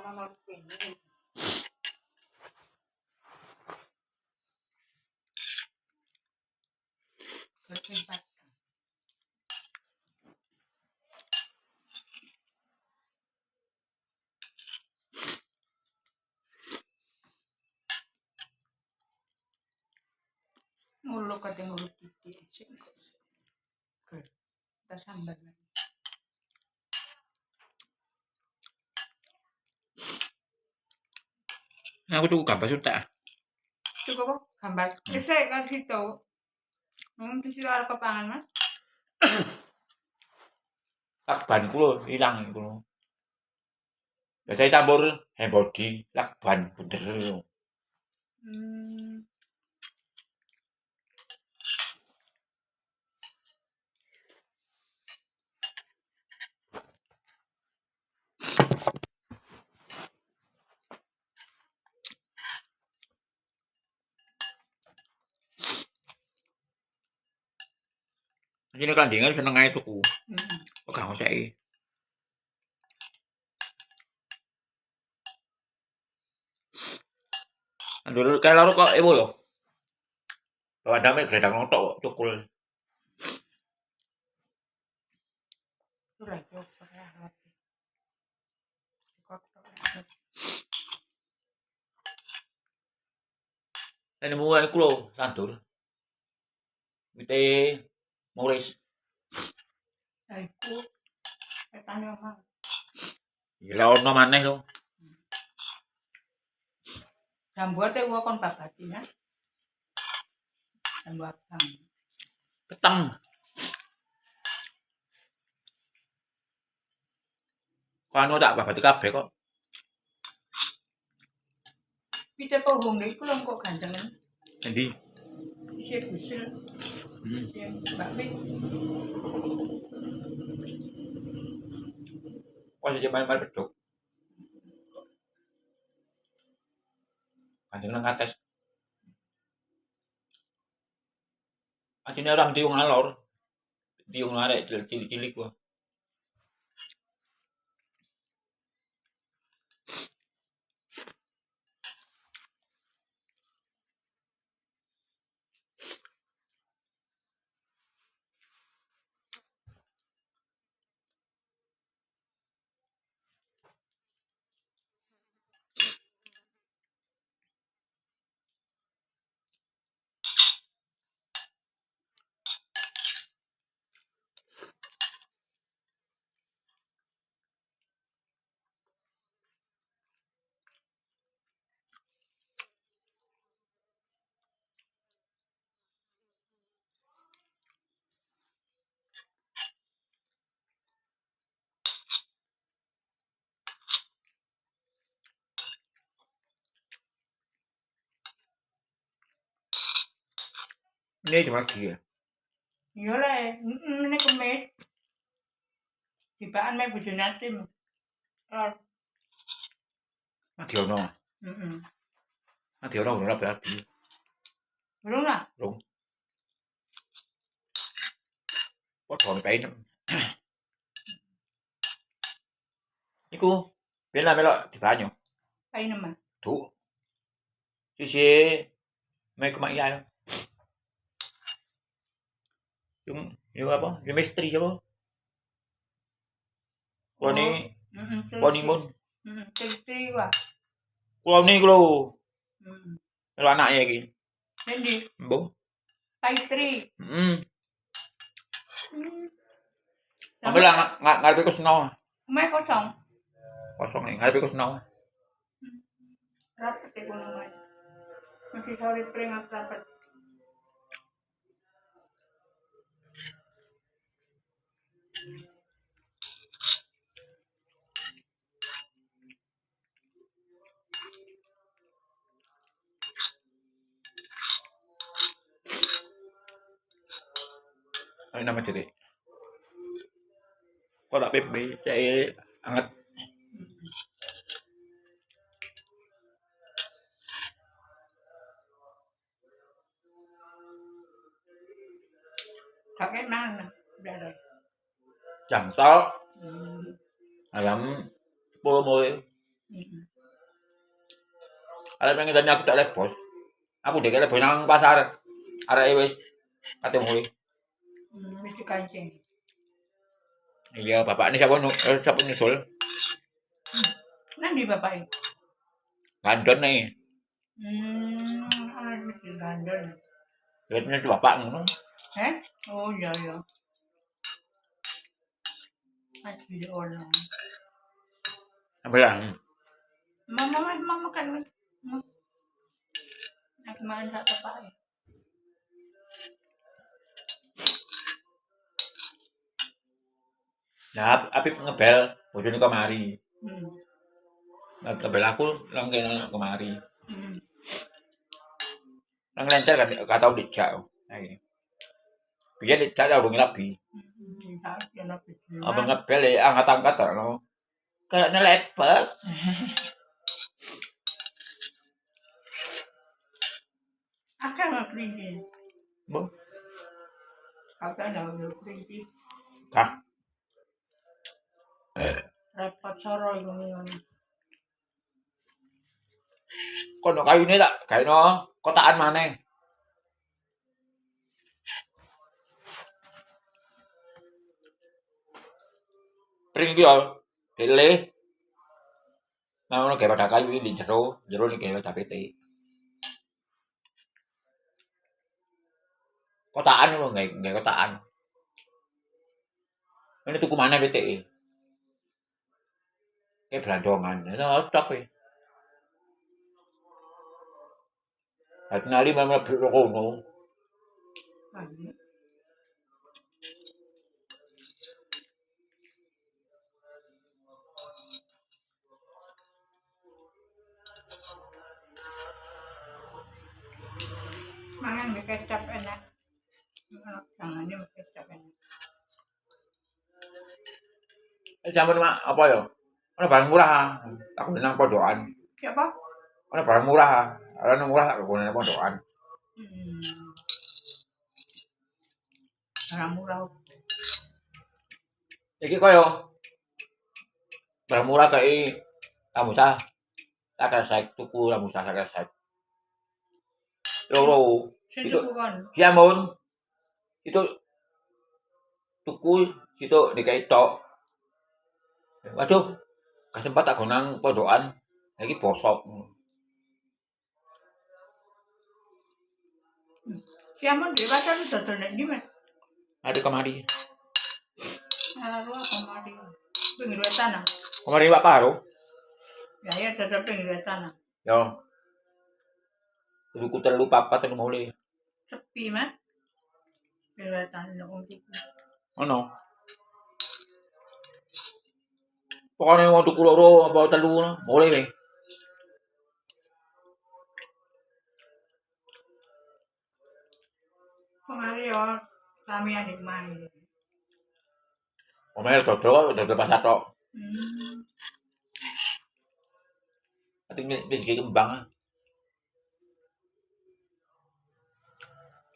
nomor ini. Bertempat. Nguluk kate nguluk titik sik. Kita sambar. Aku tuh gambar sudah. Cukup kok gambar. Isek kan situ. Terus arep kepangan Mas. Lakban kulo ilang kulo. Biasanya campur body, lakban bener. Ini kandingan seneng ae tuku. Kok gak ngoceki. Andur kae loro kok ewo yo. Bawa dame gredang notok kok cukul. Ora yo. Ini mulai kulo sandur. Wite muris. Iku ketane omah. Ya ono maneh lho. Jambuate wo kon babati ya. Jambu abang. Peteng. Kan tak babati kabeh kok. Pite pohong iku lho kok gandengan. Endi? Sik busil. Mbak Mit. Wah, jadi main-main beduk. Kanjeng nang atas. Asine orang diung alor. Diung arek cilik-cilik gua. Ini cuma lagi ya. Iya le, ini kemis. Tibaan me bojone Atim. Adiono. Adiono ora berarti. Belum lah. Rung. Padha painem. Iku ben melok di banyu. Painem mah. Duh. Sisi mek mak ya. Yung apa? Yung misteri apa? Kulo ponimun. Teliti wah. Kulo ni kulo. Melo anake iki. Endi? Mbok. Paitri. Ambil ngarepe kusno. Omahe kosong. Kosong nih, ngarepe kusno. Rapet iku omahe. Masih sore pring rapet. Ini nama jadi. Kok tak PB, cek anget. Kakek mana? Udah ada. Jangtol. Ayam 10 mulai. Ada pengen tanya aku tak lepos. Aku dek lepos nang pasar. Arek wis kate mulai. Mesti kancing. Iya, bapak ini siapa nyusul? Nanti bapak itu. Gandon nih. Anak mesti gandol. Lihatnya itu bapak ngono. Oh iya iya. Asli orang. Bilang, Mama kan. Aku makan tak bapak. nah api ngebel, bojone kemari. Ngebel aku lang kene kemari. Nang lenter kan gak tau dijak. Nah ini. Biar dijak ya urung labi. Abang ngebel ya angkat-angkat tak no. Kayaknya lepet. Akan nggak kelinci. Bu. Akan nggak kelinci. Kah? Repot soro itu minum. Kono kayune tak gaeno kotakan maneh. Pring iki yo dile. Nah ono gawe pada kayu di jero ni gawe tapete. Kotaan lho gawe kotaan. Ini tuku mana BTE? Kayak belandongan, itu stok ya. Hati nali memang lebih kono. Mangan di kecap enak. Tangannya kecap enak. Zaman apa ya? Ono barang murah. Aku nang pojokan. Siapa? Ono barang murah. Ono murah aku nang pojokan. Barang murah. Iki koyo barang murah kayak Ramusa. Tak saya tuku Ramusa saya saya. Loro. Itu kan. Kiamun. Itu tuku itu dikai tok. Waduh, kesempat tak gonang pojokan. Lagi bosok. Kiamun di pasar itu dodol nek ndi, Mas? Ada kemari. Lalu kemari. Pinggir wetan. Kemari Pak Paro. Ya dodol pinggir wetan. Yo. Tuku telu papat telu mulai. Sepi, Mas. Pinggir wetan nek wong tuku. Ono. Pokoknya mau tuku loro apa telu mulai weh. Kemari yo kami adik main. Omel dodol pasar tok. Ati rezeki kembang.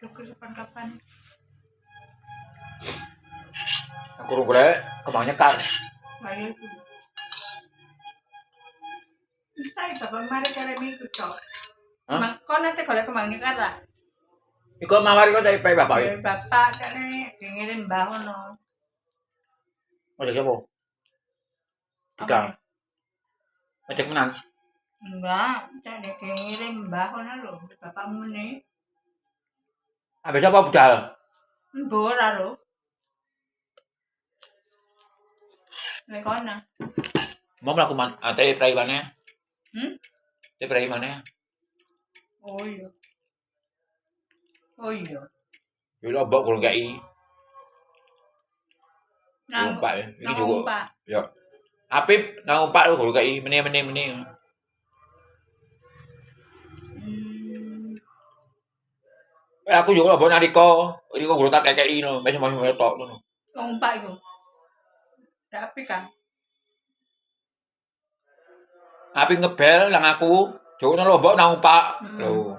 Cukup kapan-kapan. Aku golek kembang nyekar. Baik itu. Entah bapak mari kare minggu tok. Kok nanti golek kembang nyekar lah. Iku mawari kok dari bapak ya? Bapak kan ngirim mbah ono. Oh, jadi apa? Tiga. Ngecek menang. Enggak, cak ngirim mbah ono lho, bapakmu ne. Habis apa budal? Mbok ora lho. Nek kono. Mau melakukan ate prai mana? Ate prai mana? Oh iya. Oh iya. Yo lombok kurang gai. Nang Pak ya. Iki nang juga. Pak. Yo. Apip nang Pak kurang gai meneh. Aku juga lombok nalika. Iki kok kurang tak kekeki no, wis mau tok ngono. Wong Pak iku. Tapi kan. Apip ngebel nang aku, joko nang lombok nang Pak. Lho.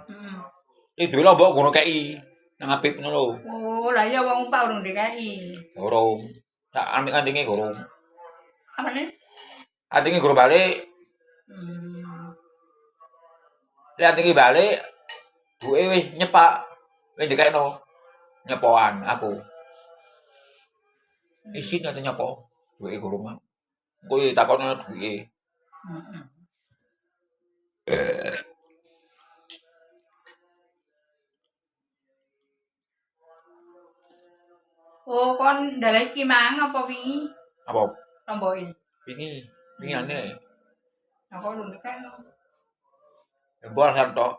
Iki duwe lombok ngono kei nang Apip ngono lho. Oh, lah ya wong Pak urung dikai. Gorong. Sak anting-antinge gorong. Apa nih? Antinge gorong balik. Lihat tinggi balik, duwe wis nyepak, wis dikekno nyepokan aku. Isin kate nyepo, duwe gurung. Kuwi takono duwe. Oh, kon ndalek ki mang apa wingi? Apa? Tomboke. Wingi, wingane. Aku lho kan Mbok sartok.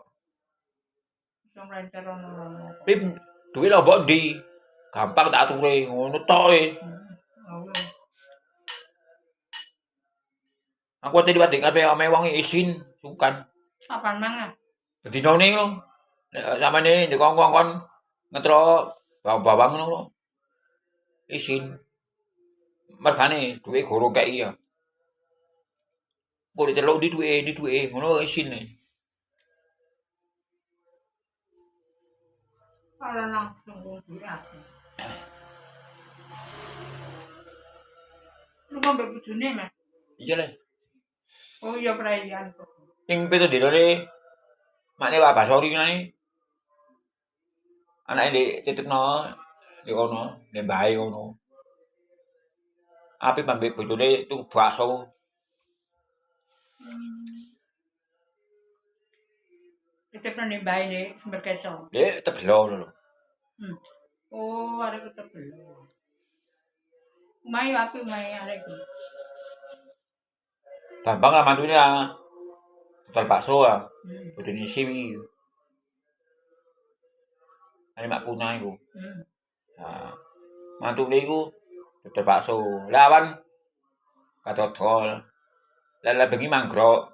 wong lancar ono. Pip, duwe lho mbok ndi? Gampang tak ature, ngono tok e. Aku tadi batik kabeh ame wong isin sungkan. Apaan mang? Dinone lho. Nek samane dikongkon ngetro bawang-bawang ngono lho. Isin. Mergane duwe guru kei ya. Kok diceluk di duwe ngono isine. Ora langsung duwe aku. Lu ngombe bojone, Mas? Iya le. Oh iya perayaan kok. Sing peto dinone makne Pak Basori ngene. Anake dititipno di kono, nek bae ngono. Api pambek bojone tuku bakso. Dititipno ning bae nek sumber keso. Dek tebelo lho. Oh, arek tebelo. Umay api umay arek. Bambang lah mantune ah. Total bakso ah. Bojone siwi. Ane mak punah iku. Nah, mantune iku total bakso. Lawan katodol. Lah bengi manggrok.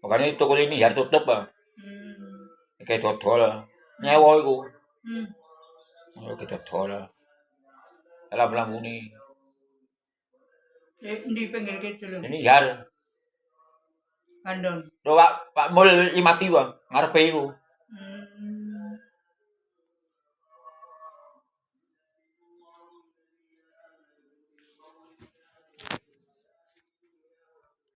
Makane toko ini ya tutup ah. Kayak dodol. Nyewa iku. Oh, kayak dodol. Lah mlambune. Di pinggir kidul. Ini yar. Bandung. Lho Pak Mul mati wae ngarepe iku.